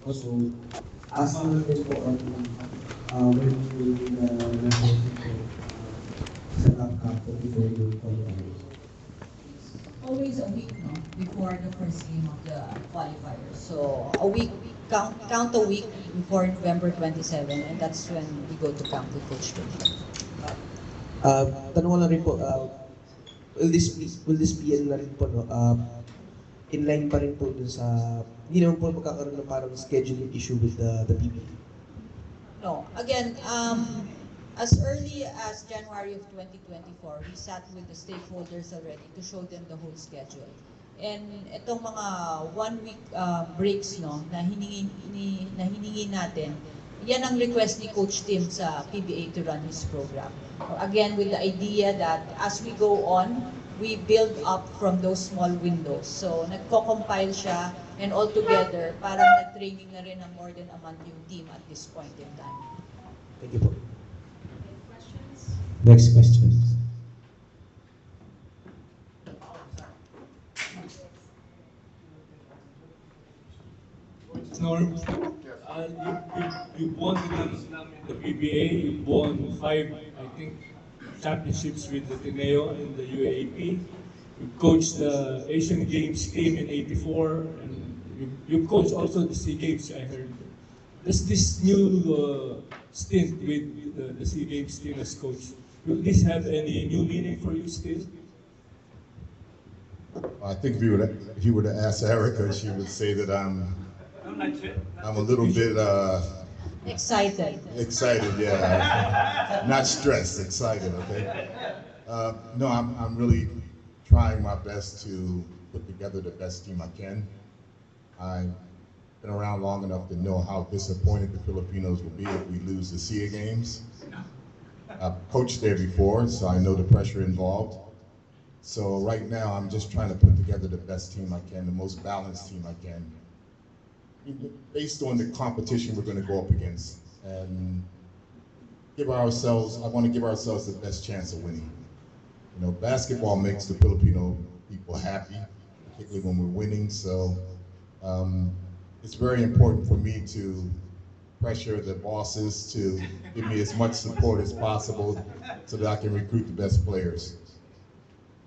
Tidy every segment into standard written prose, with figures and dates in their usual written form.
Also, as naman din po on when you national team set up camp po before you qualifiers. Always a week, no, before the first game of the qualifiers. So a week, count a week before November 27, and that's when we go to camp with Coach Tony. Tanong ko lang rin po, will this be ano na rin po, no? Inline pa rin po dun sa, hindi naman po magkakaroon ng parang scheduling issue with the PBA. No, again, as early as January of 2024, we sat with the stakeholders already to show them the whole schedule. And itong mga 1 week breaks, no, na hiningi natin, yan ang request ni Coach Tim sa PBA to run his program. Again, with the idea that as we go on, we build up from those small windows. So, nagko-compile siya, and altogether, parang nag-training na rin ng more than a month yung team at this point in time. Thank you po. Next question. Norm, you won the PBA, you won 5, I think, championships with the Tineo and the UAAP. You coached the Asian Games team in '84, and you coached also the SEA Games, I heard. Does this new stint with the SEA Games team as coach, will this have any new meaning for you still? I think if you were to ask Erica, she would say that I'm a little bit Excited. excited, yeah. Not stressed, excited, okay? No, I'm really trying my best to put together the best team I can. I've been around long enough to know how disappointed the Filipinos will be if we lose the SEA Games. I've coached there before, so I know the pressure involved. So right now, I'm just trying to put together the best team I can, the most balanced team I can, based on the competition we're going to go up against, and I want to give ourselves the best chance of winning. You know, basketball makes the Filipino people happy, particularly when we're winning, so it's very important for me to pressure the bosses to give me as much support as possible so that I can recruit the best players.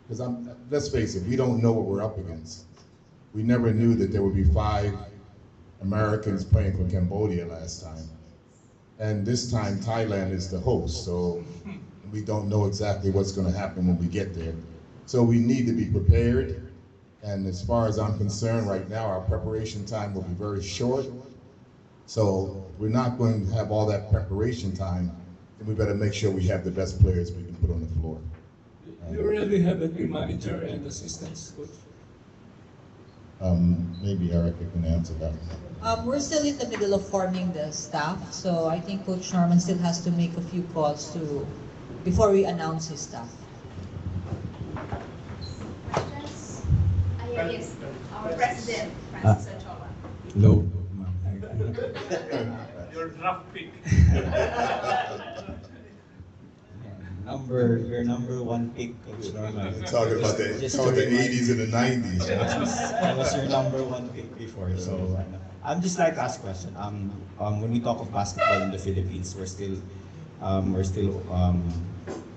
Because let's face it, we don't know what we're up against. We never knew that there would be 5 Americans playing for Cambodia last time. And this time Thailand is the host, so we don't know exactly what's going to happen when we get there. So we need to be prepared. And as far as I'm concerned right now, our preparation time will be very short. So we're not going to have all that preparation time, and we better make sure we have the best players we can put on the floor. You already have a team manager and assistants coach. Maybe Erica can answer that. We're still in the middle of forming the staff, so I think Coach Norman still has to make a few calls before we announce his staff. Questions? Yes, our president, Francis Ochoa. No. Your draft pick. Your number one pick, Coach Norman. Talking about the Just talking to the remind 80s and the 90s. That was your number one pick before. So I'm just like to ask a question. When we talk of basketball in the Philippines, we're still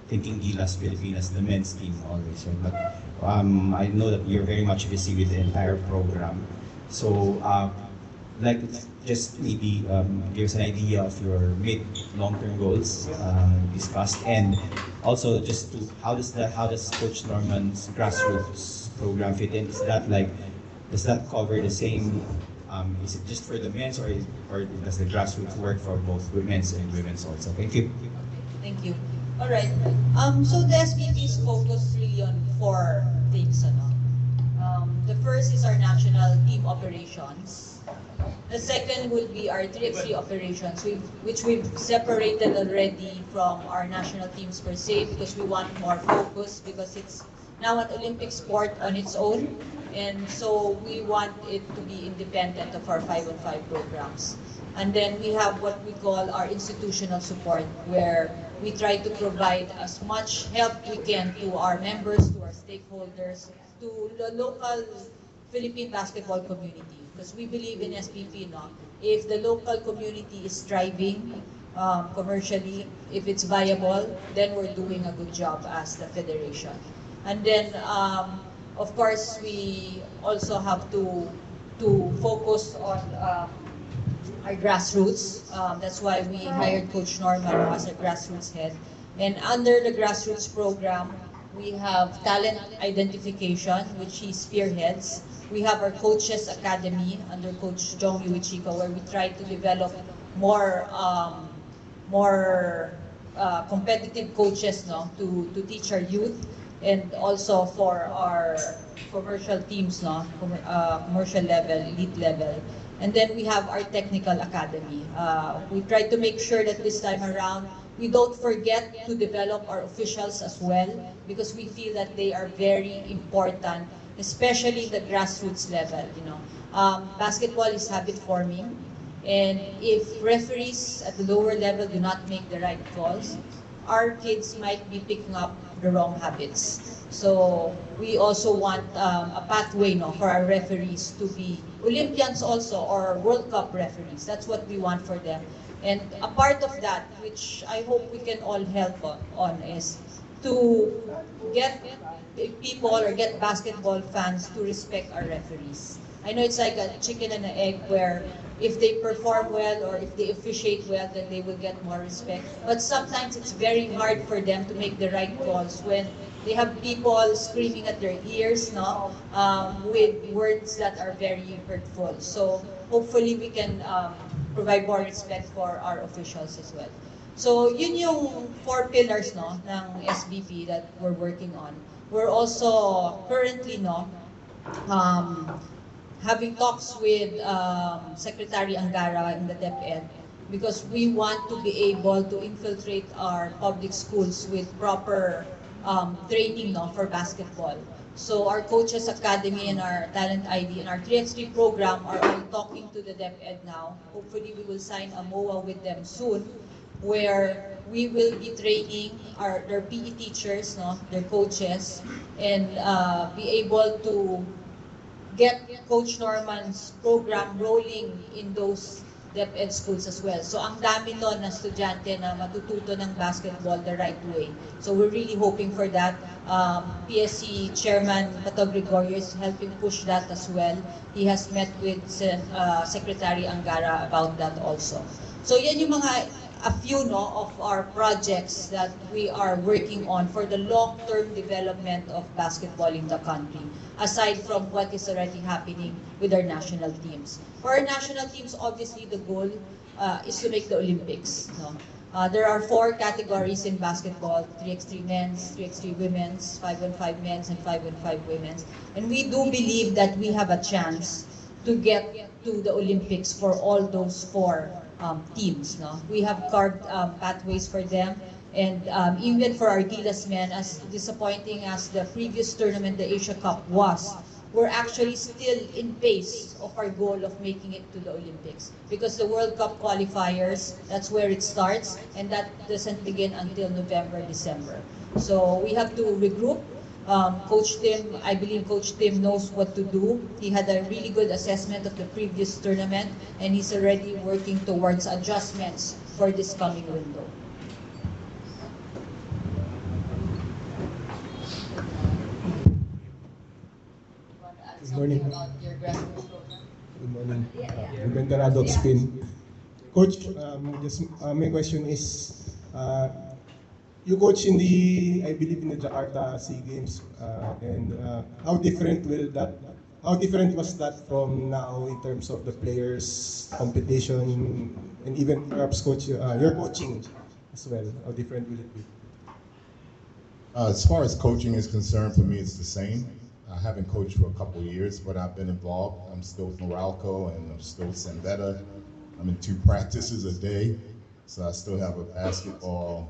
thinking Gilas Pilipinas, the men's team always. Right? But I know that you're very much busy with the entire program. So like just maybe give us an idea of your mid long-term goals discussed, and also just how does Coach Norman's grassroots program fit in? Does that cover the same? Is it just for the men's, or does the grassroots work for both women's and women's also? Thank you. Thank you. All right. So the SPP is focused really on 4 things. The first is our national team operations. The second would be our 3x3 operations, which we've separated already from our national teams per se, because we want more focus, because it's now an Olympic sport on its own, and so we want it to be independent of our 5-on-5 programs. And then we have what we call our institutional support, where we try to provide as much help we can to our members, to our stakeholders, to the local Philippine basketball community, because we believe in SPP, no? If the local community is thriving commercially, if it's viable, then we're doing a good job as the federation. And then, of course, we also have to focus on our grassroots. That's why we hired Coach Norman as a grassroots head. And under the grassroots program, we have talent identification, which he spearheads. We have our Coaches Academy under Coach Jong Yuichika, where we try to develop more competitive coaches, no, to teach our youth, and also for our commercial teams, no, commercial level, elite level. And then we have our technical academy. We try to make sure that this time around, we don't forget to develop our officials as well, because we feel that they are very important, especially the grassroots level. Basketball is habit forming, and if referees at the lower level do not make the right calls, our kids might be picking up the wrong habits. So we also want a pathway, no, for our referees to be Olympians also, or World Cup referees. That's what we want for them. And a part of that, which I hope we can all help on is to get people or get basketball fans to respect our referees. I know it's like a chicken and an egg, where if they perform well or if they officiate well, then they will get more respect. But sometimes it's very hard for them to make the right calls when they have people screaming at their ears, no, with words that are very hurtful. So hopefully we can provide more respect for our officials as well. So yun yung 4 pillars, no, ng SBP that we're working on. We're also currently, no, having talks with Secretary Angara in the DepEd, because we want to be able to infiltrate our public schools with proper training, no, for basketball. So our Coaches Academy and our Talent ID and our 3x3 program are all talking to the DepEd now. Hopefully we will sign a MOA with them soon, where we will be training their PE teachers, no, their coaches, and be able to get Coach Norman's program rolling in those DepEd schools as well. So ang dami nun na estudyante na matututo ng basketball the right way. So we're really hoping for that. PSC Chairman Pato Gregorio is helping push that as well. He has met with Secretary Angara about that also. So yan yung a few, no, of our projects that we are working on for the long-term development of basketball in the country, aside from what is already happening with our national teams. For our national teams, obviously the goal is to make the Olympics. No? There are 4 categories in basketball: 3x3 men's, 3x3 women's, 5-on-5 men's, and 5-on-5 women's. And we do believe that we have a chance to get to the Olympics for all those 4 teams. No? We have carved pathways for them, and even for our Gilas men, as disappointing as the previous tournament, the Asia Cup, was, we're actually still in pace of our goal of making it to the Olympics, because the World Cup qualifiers, that's where it starts, and that doesn't begin until November, December. So we have to regroup. Coach Tim, I believe Coach Tim knows what to do. He had a really good assessment of the previous tournament, and he's already working towards adjustments for this coming window. Good morning. About your grassroots program? Good morning. Ruben Terrado, Spin. Coach, my question is, you coach in I believe in the Jakarta SEA Games, and how different was that from now in terms of the players, competition, and even perhaps coach, your coaching as well? How different will it be? As far as coaching is concerned, for me it's the same. I haven't coached for a couple of years, but I've been involved. I'm still with Moralco and I'm still with Sambetta. I'm in 2 practices a day, so I still have a basketball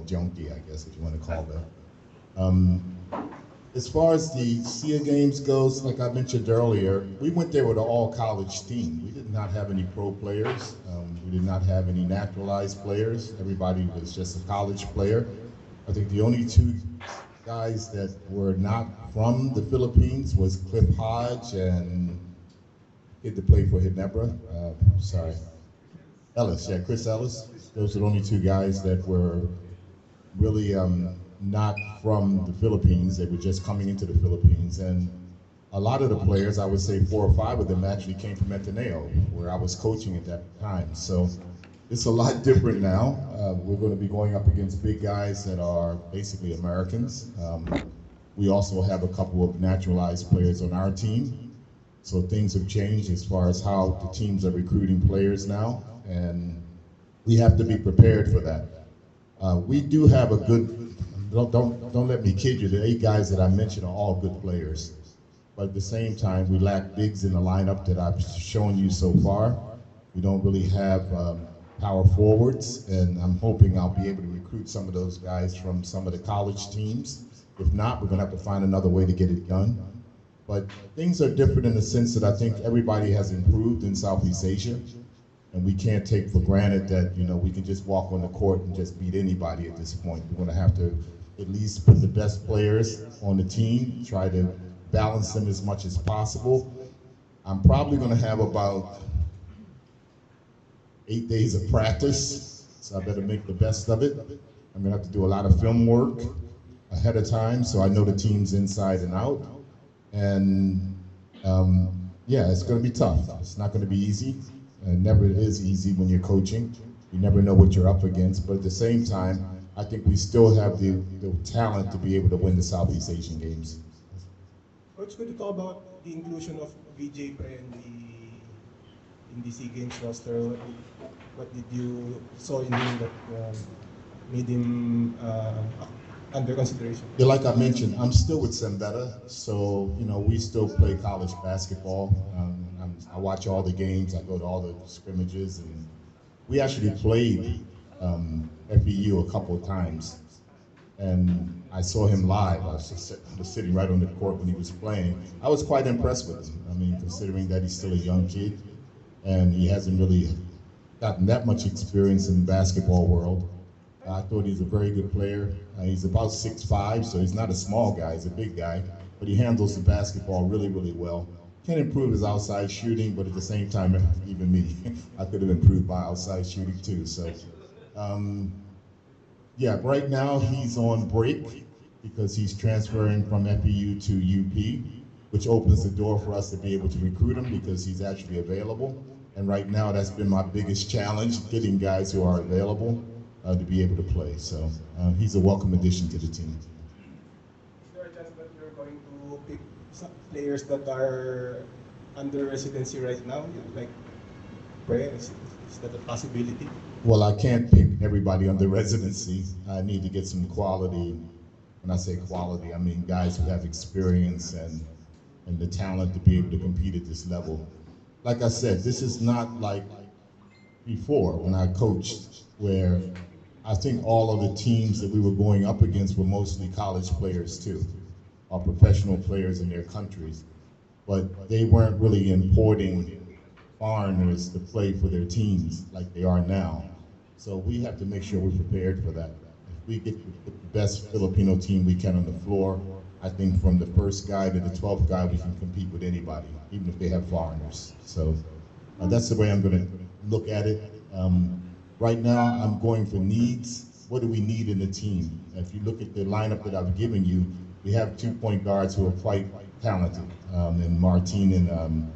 junkie, I guess, if you want to call that. As far as the SEA Games goes, like I mentioned earlier, we went there with an all-college team. We did not have any pro players. We did not have any naturalized players. Everybody was just a college player. I think the only 2 guys that were not from the Philippines was Cliff Hodge and I kid to play for Ginebra. Sorry, Ellis. Yeah, Chris Ellis. Those are the only two guys that were really not from the Philippines. They were just coming into the Philippines, and a lot of the players, I would say 4 or 5 of them, actually came from Ateneo, where I was coaching at that time. So it's a lot different now. We're going to be going up against big guys that are basically Americans. We also have a couple of naturalized players on our team. So things have changed as far as how the teams are recruiting players now, and we have to be prepared for that. We do have a good, don't let me kid you, the 8 guys that I mentioned are all good players. But at the same time, we lack bigs in the lineup that I've shown you so far. We don't really have power forwards, and I'm hoping I'll be able to recruit some of those guys from some of the college teams. If not, we're gonna have to find another way to get it done. But things are different in the sense that I think everybody has improved in Southeast Asia, and we can't take for granted that, you know, we can just walk on the court and just beat anybody at this point. We're gonna have to at least put the best players on the team, try to balance them as much as possible. I'm probably gonna have about 8 days of practice, so I better make the best of it. I'm gonna have to do a lot of film work ahead of time, so I know the teams inside and out. And yeah, it's gonna be tough. It's not gonna be easy. It never is easy when you're coaching. You never know what you're up against, but at the same time, I think we still have the talent to be able to win the Southeast Asian Games. Coach, could you talk about the inclusion of VJ Pre in the SEA Games roster? What did you saw in him that made him under consideration? Yeah, like I mentioned, I'm still with Sembeta, so you know we still play college basketball. I watch all the games. I go to all the scrimmages, and we actually played FEU a couple of times. And I saw him live. I was sitting right on the court when he was playing. I was quite impressed with him. I mean, considering that he's still a young kid and he hasn't really gotten that much experience in the basketball world. I thought he's a very good player. He's about 6'5", so he's not a small guy, he's a big guy, but he handles the basketball really, really well. Can improve his outside shooting, but at the same time, even me, I could have improved my outside shooting too. So. Yeah, right now he's on break because he's transferring from FEU to UP, which opens the door for us to be able to recruit him because he's actually available. And right now that's been my biggest challenge, getting guys who are available to be able to play. So he's a welcome addition to the team. Is there a chance that you're going to pick some players that are under residency right now, like Pre? Is that a possibility? Well, I can't pick everybody under residency. I need to get some quality. When I say quality, I mean guys who have experience and the talent to be able to compete at this level. Like I said, this is not like before when I coached, where I think all of the teams that we were going up against were mostly college players too, or professional players in their countries. But they weren't really importing foreigners to play for their teams like they are now. So we have to make sure we're prepared for that. If we get the best Filipino team we can on the floor, I think from the first guy to the 12th guy, we can compete with anybody, even if they have foreigners. So that's the way I'm going to look at it. Right now, I'm going for needs. What do we need in the team? If you look at the lineup that I've given you, we have 2 point guards who are quite talented, in Martin and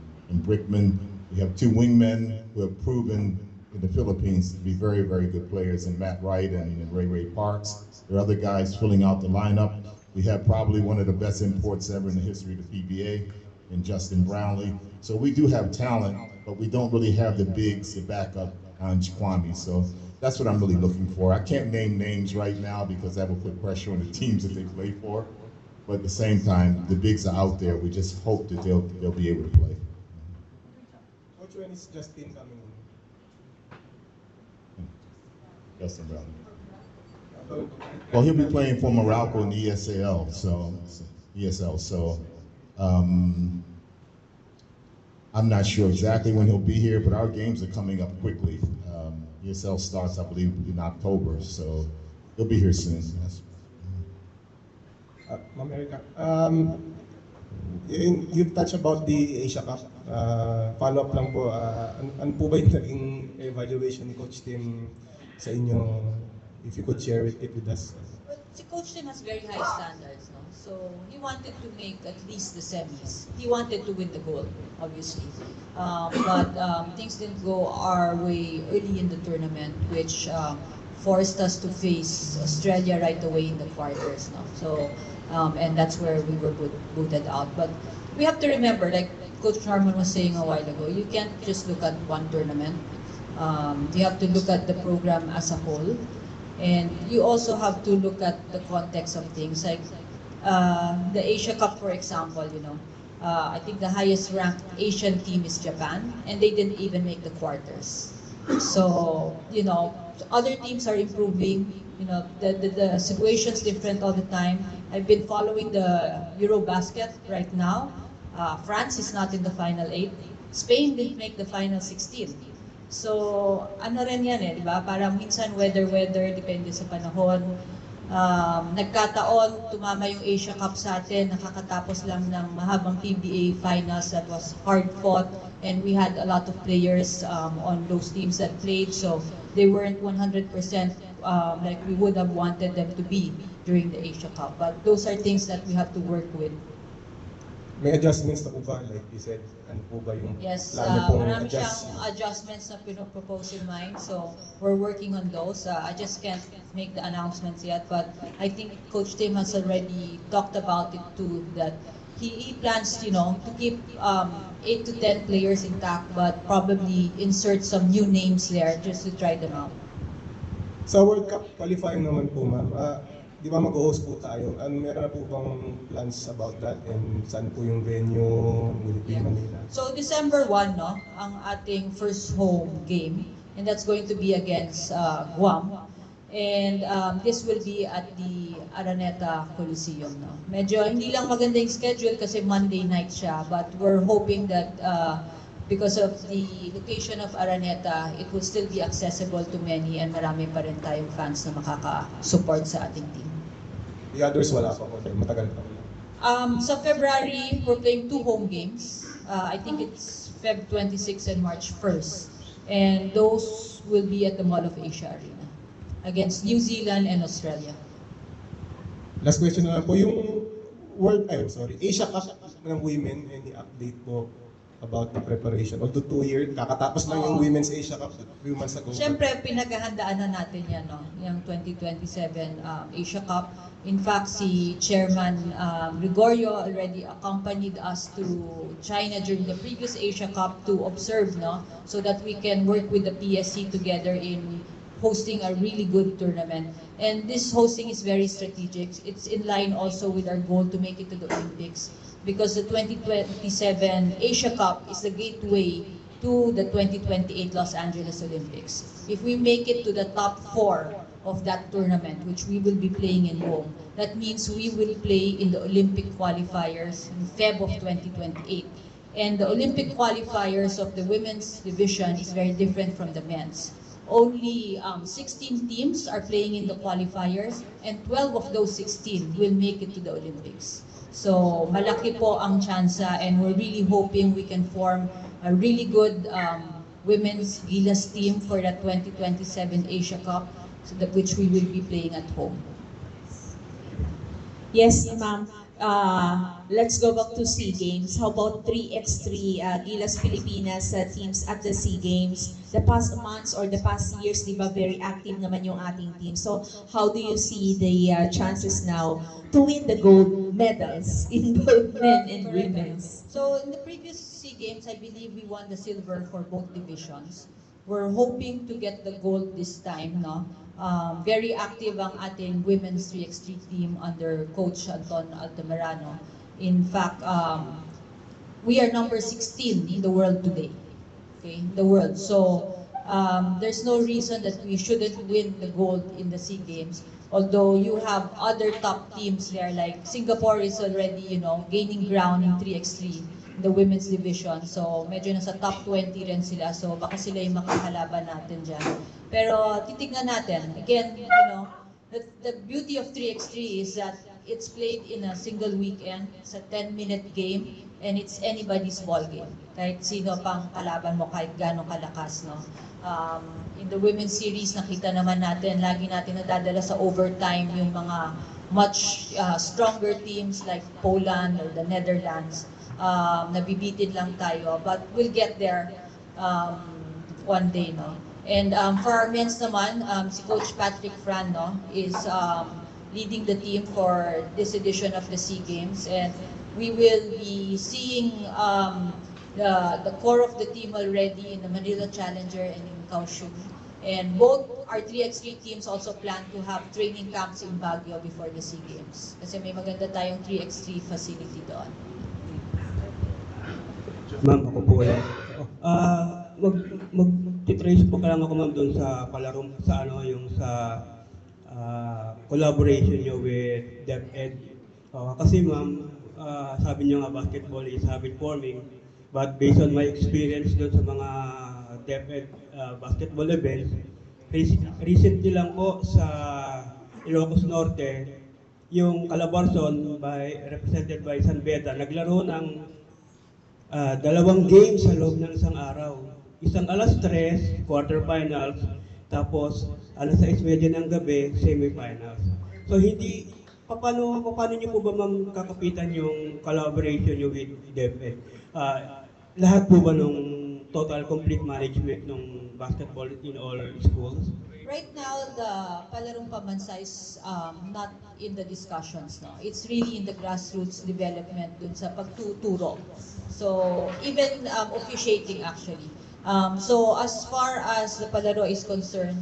Brickman. We have 2 wingmen who have proven in the Philippines to be very, very good players in Matt Wright and Ray Parks. There are other guys filling out the lineup. We have probably one of the best imports ever in the history of the PBA in Justin Brownlee. So we do have talent, but we don't really have the bigs to back up Ange Kwame. So that's what I'm really looking for. I can't name names right now because that will put pressure on the teams that they play for. But at the same time, the bigs are out there. We just hope that they'll be able to play. Coach, when is Justin coming in? Justin Brown. Well, he'll be playing for Morocco in the ESL. So I'm not sure exactly when he'll be here, but our games are coming up quickly. ESL starts, I believe, in October, so he'll be here soon. Yes. America. You've touched about the Asia Cup. Follow-up lang po, ano po ba yung naging evaluation ni Coach Tim sa inyo? If you could share it with us. But si Coach Tim has very high standards, no? So he wanted to make at least the semis. He wanted to win the gold, obviously. But things didn't go our way early in the tournament, which forced us to face Australia right away in the quarters, no? So, and that's where we were booted out. But we have to remember, like Coach Norman was saying a while ago, you can't just look at one tournament. You have to look at the program as a whole. And you also have to look at the context of things. Like the Asia Cup, for example, I think the highest ranked Asian team is Japan, and they didn't even make the quarters. So, other teams are improving. The situation's different all the time. I've been following the Eurobasket right now. France is not in the final 8. Spain didn't make the final 16. So, ano rin yan di ba? Parang minsan weather, depende sa panahon. Nagkataon, tumama yung Asia Cup sa atin, nakakatapos lang ng mahabang PBA finals that was hard fought, and we had a lot of players on those teams that played, so they weren't 100% like we would have wanted them to be during the Asia Cup. But those are things that we have to work with. May adjustments na po ba? Like you said, ano po ba yung Yes, plano pong marami adjust? siyang adjustments na pinopropose in mind, so we're working on those. I just can't make the announcements yet, but I think Coach Tim has already talked about it too, that he plans, to keep 8 to 10 players intact, but probably insert some new names there just to try them out. Sa World Cup qualifying naman po, ma'am, di ba mag-host po tayo? Meron na po bang plans about that? And saan po yung venue? Will it be Manila? So December 1, ang ating first home game, and that's going to be against Guam. And this will be at the Araneta Coliseum. Medyo hindi lang maganda yung schedule kasi Monday night siya, but we're hoping that because of the location of Araneta, it will still be accessible to many, and marami pa rin tayong fans na makaka-support sa ating team. The others wala pa po. Matagal pa. Sa February, we're playing 2 home games. I think it's Feb 26 and March 1st. And those will be at the Mall of Asia Arena against New Zealand and Australia. Last question na lang po, yung Asia Cup ng women, any update po about the preparation? Although 2 years, kakatapos lang yung Women's Asia Cup, few months ago. Siyempre, pinaghahandaan na natin yan, yung 2027 Asia Cup. In fact, si Chairman Gregorio already accompanied us to China during the previous Asia Cup to observe, so that we can work with the PSC together in hosting a really good tournament. And this hosting is very strategic. It's in line also with our goal to make it to the Olympics, because the 2027 Asia Cup is the gateway to the 2028 Los Angeles Olympics. If we make it to the top 4 of that tournament, which we will be playing in Rome, that means we will play in the Olympic qualifiers in Feb of 2028. And the Olympic qualifiers of the women's division is very different from the men's. Only 16 teams are playing in the qualifiers, and 12 of those 16 will make it to the Olympics. So malaki po ang tsansa, and we're really hoping we can form a really good women's Gilas team for the 2027 Asia Cup, so that which we will be playing at home. Yes, ma'am. Let's go back to SEA Games. How about 3x3 Gilas Pilipinas teams at the SEA Games? The past months or the past years, di ba, very active naman yung ating team. So, how do you see the chances now to win the gold medals in both men and women's? So in the previous SEA Games, I believe we won the silver for both divisions. We're hoping to get the gold this time, very active ang ating women's 3x3 team under Coach Anton Altamirano. In fact, we are number 16 in the world today. Okay, in the world. So there's no reason that we shouldn't win the gold in the SEA Games. Although you have other top teams there, like Singapore is already, gaining ground in 3x3. The women's division. So medyo nasa top 20 rin sila. So baka sila yung makakalaban natin dyan. Pero titignan natin. Again, the beauty of 3x3 is that it's played in a single weekend. It's a 10-minute game and it's anybody's ball game. Kahit sino pang kalaban mo, kahit gano'ng kalakas, no? In the women's series, nakita naman natin, lagi natin nadadala sa overtime yung mga much stronger teams like Poland or the Netherlands. Nabibitin lang tayo, but we'll get there one day, no? And for our men's naman, si Coach Patrick Fran, no, is leading the team for this edition of the SEA Games, and we will be seeing the core of the team already in the Manila Challenger and in Kaohsiung. And both our 3x3 teams also plan to have training camps in Baguio before the SEA Games. Kasi may maganda tayong 3x3 facility doon. Ma'am, ako po ulit. Mag-trace po ka lang ako, ma'am, doon sa palaro, sa ano, yung sa collaboration nyo with DepEd. Kasi ma'am, sabi nyo nga basketball is habit forming, but based on my experience doon sa mga DepEd basketball events, recently lang po sa Ilocos Norte, yung Calabarzon represented by San Beda, naglaro ng dalawang games sa loob ng isang araw. Isang alas 3, quarterfinals, tapos alas 6:30 ng gabi, semifinals. So hindi, paano niyo po ba ma'am kakapitan yung collaboration niyo with DepEd? Lahat po ba nung total complete management ng basketball in all schools? Right now, the Palarong Pambansa is not in the discussions. No, it's really in the grassroots development dun sa pagtuturo. So even officiating actually. So as far as the Palaro is concerned,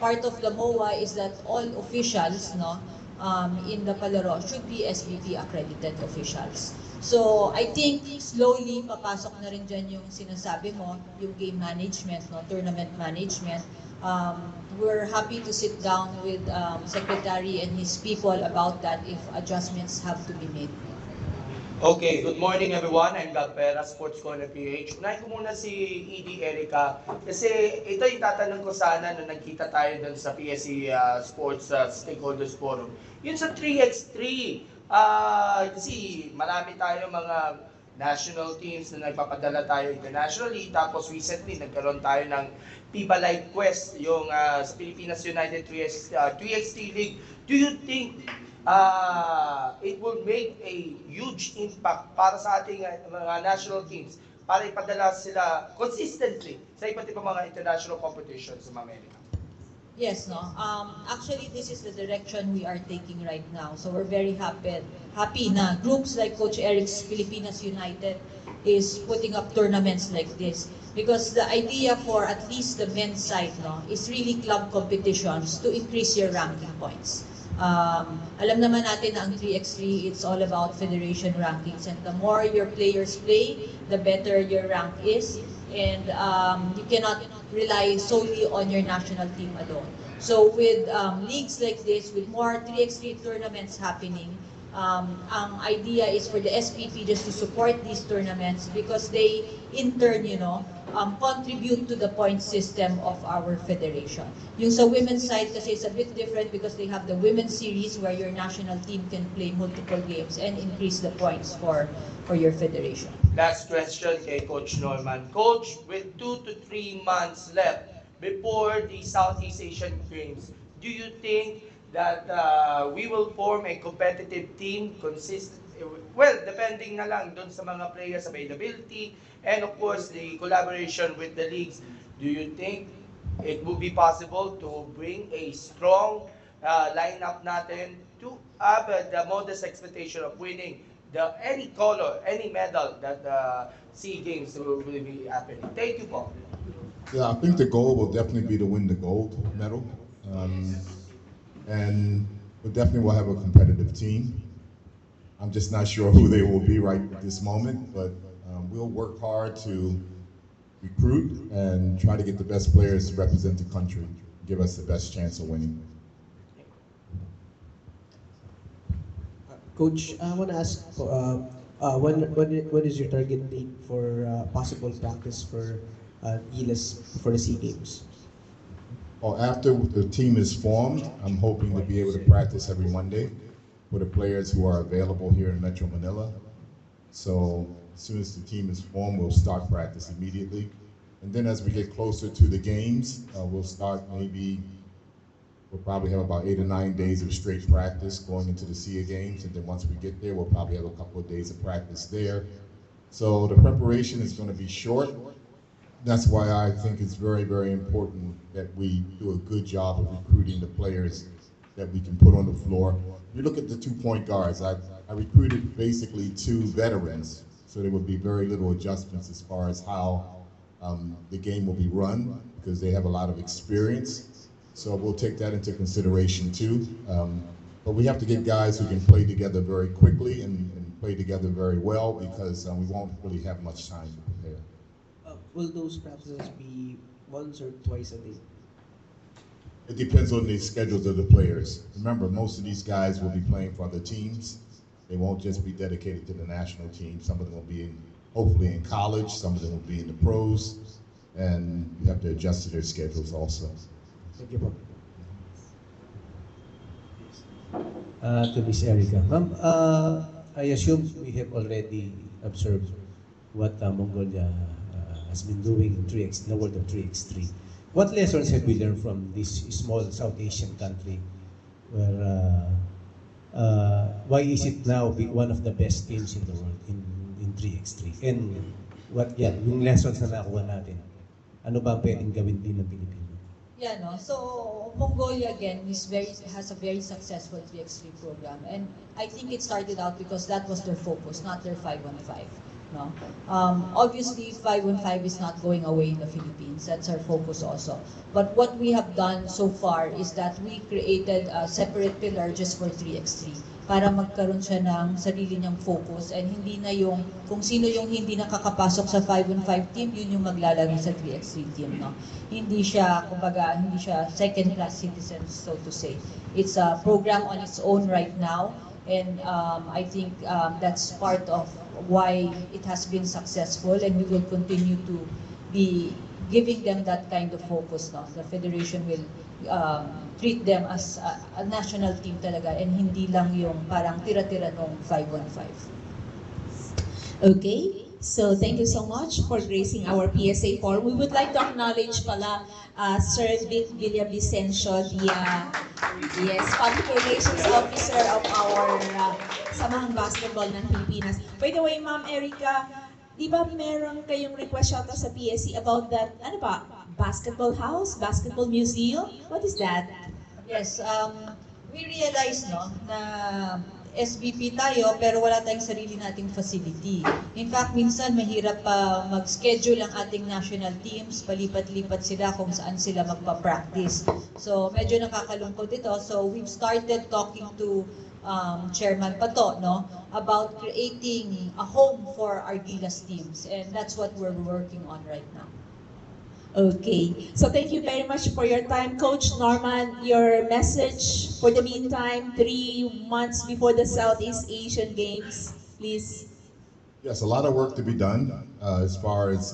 part of the MOA is that all officials, no, in the Palaro should be SBP accredited officials. So I think slowly papasok na rin dyan yung sinasabi mo, yung game management, no, tournament management. We're happy to sit down with Secretary and his people about that if adjustments have to be made. Okay, good morning everyone. I'm Gab Pera, Sports Corner PH. Unahin ko muna si ED Erica kasi ito yung tatanong ko sana nung nagkita tayo dun sa PSC Sports Stakeholders Forum. Yun sa 3x3, kasi marami tayo mga national teams na nagpapadala tayo internationally. Tapos recently, nagkaroon tayo ng FIBA Light Quest, yung sa Pilipinas United 3x3 League. Do you think it will make a huge impact para sa ating mga national teams para ipadala sila consistently sa iba't ibang mga international competitions sa Amerika? Yes, no. Actually, this is the direction we are taking right now. So we're very happy na groups like Coach Eric's Pilipinas United is putting up tournaments like this. Because the idea for at least the men's side, no, is really club competitions to increase your ranking points. Alam naman natin na ang 3x3, it's all about federation rankings. And the more your players play, the better your rank is. And you cannot rely solely on your national team alone. So with leagues like this, with more 3x3 tournaments happening, ang idea is for the SPP just to support these tournaments because they, in turn, contribute to the point system of our federation. Yung sa women's side kasi is a bit different because they have the women's series where your national team can play multiple games and increase the points for your federation. Last question kay Coach Norman. Coach, with 2 to 3 months left before the Southeast Asian Games, do you think that we will form a competitive team well, depending na lang dun sa mga players availability and of course the collaboration with the leagues? Do you think it will be possible to bring a strong lineup natin to have the modest expectation of winning any color, any medal that SEA Games will be happening? Thank you, Paul. Yeah, I think the goal will definitely be to win the gold medal. And we definitely will have a competitive team. I'm just not sure who they will be right at this moment, but we'll work hard to recruit and try to get the best players to represent the country, give us the best chance of winning. Coach, I want to ask, when is your target date for possible practice for Gilas for the SEA Games? After the team is formed, I'm hoping to be able to practice every Monday. for the players who are available here in Metro Manila. So as soon as the team is formed, we'll start practice immediately. And then as we get closer to the games, we'll probably have about 8 or 9 days of straight practice going into the SIA games. And then once we get there, we'll probably have a couple of days of practice there. So the preparation is going to be short. That's why I think it's very, very important that we do a good job of recruiting the players that we can put on the floor. You look at the 2-point guards. I recruited basically 2 veterans, so there would be very little adjustments as far as how the game will be run, because they have a lot of experience. So we'll take that into consideration too. But we have to get guys who can play together very quickly and play together very well, because we won't really have much time to prepare. Will those practices be once or twice a day? It depends on the schedules of the players. Remember, most of these guys will be playing for other teams. They won't just be dedicated to the national team. Some of them will be hopefully in college, some of them will be in the pros, and you have to adjust to their schedules also. Thank you, Bob. To Ms. Erica. Ma'am, I assume we have already observed what Mongolia has been doing in the world of 3x3. What lessons have we learned from this small South Asian country, where why is it now one of the best teams in the world in 3x3? And yung lessons na nakuha natin, ano ba pwedeng gawin din ng Pilipino? Yeah, no. So Mongolia again has a very successful 3x3 program, and I think it started out because that was their focus, not their 5-on-5. No, obviously 5-on-5 is not going away in the Philippines. That's our focus also. But what we have done so far is that we created a separate pillar just for 3x3 para magkaroon siya ng sarili niyang focus, and hindi na yung kung sino yung hindi nakakapasok sa 5-on-5 team, yun yung maglalaro sa 3x3 team. No, hindi siya kumbaga hindi siya second-class citizens, so to say. It's a program on its own right now, and I think that's part of why it has been successful, and we will continue to be giving them that kind of focus. No? The Federation will treat them as a national team talaga, and hindi lang yung parang tira-tira nung 5-on-5. Okay, so thank you so much for gracing our PSA forum. We would like to acknowledge pala Sir Vic Villavicencio, the Public Relations Officer of our Samahang Basketball ng Pilipinas. By the way, Ma'am Erica, di ba meron kayong request yata sa PSC about that, ano ba, basketball house, basketball museum? What is that? Yes, we realize no na SBP tayo pero wala tayong sarili nating facility. In fact, minsan mahirap pa mag-schedule ang ating national teams, palipat-lipat sila kung saan sila magpa-practice. So medyo nakakalungkot ito. So we've started talking to Chairman Pato, no, about creating a home for our Gilas teams, and that's what we're working on right now. Okay, so thank you very much for your time. Coach Norman, your message for the meantime, 3 months before the Southeast Asian Games, please. Yes, a lot of work to be done as far as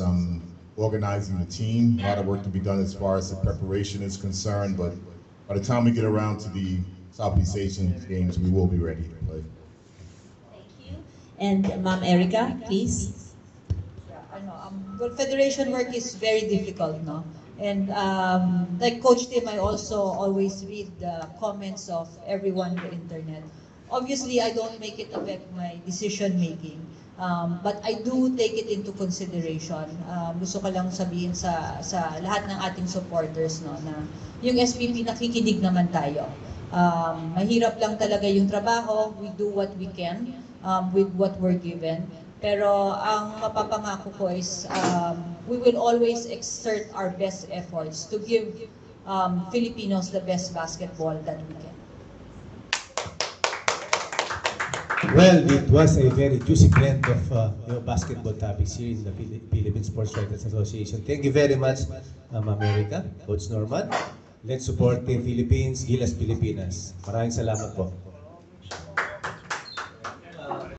organizing the team, a lot of work to be done as far as the preparation is concerned, but by the time we get around to the Southeast Asian Games, we will be ready to play. Thank you. And Ma'am Erica, please. Well, federation work is very difficult, no? And like Coach Tim, I also always read the comments of everyone on the internet. Obviously, I don't make it affect my decision making, but I do take it into consideration. Gusto ko lang sabihin sa lahat ng ating supporters, no, na yung SPP nakikinig naman tayo. Mahirap lang talaga yung trabaho. We do what we can with what we're given. Pero ang mapapangako ko is we will always exert our best efforts to give Filipinos the best basketball that we can. Well, it was a very juicy blend of basketball topics here in the Philippine Sports Writers Association. Thank you very much, Ma'am Erica, Coach Norman. Let's support the Philippines, Gilas Pilipinas. Maraming salamat po.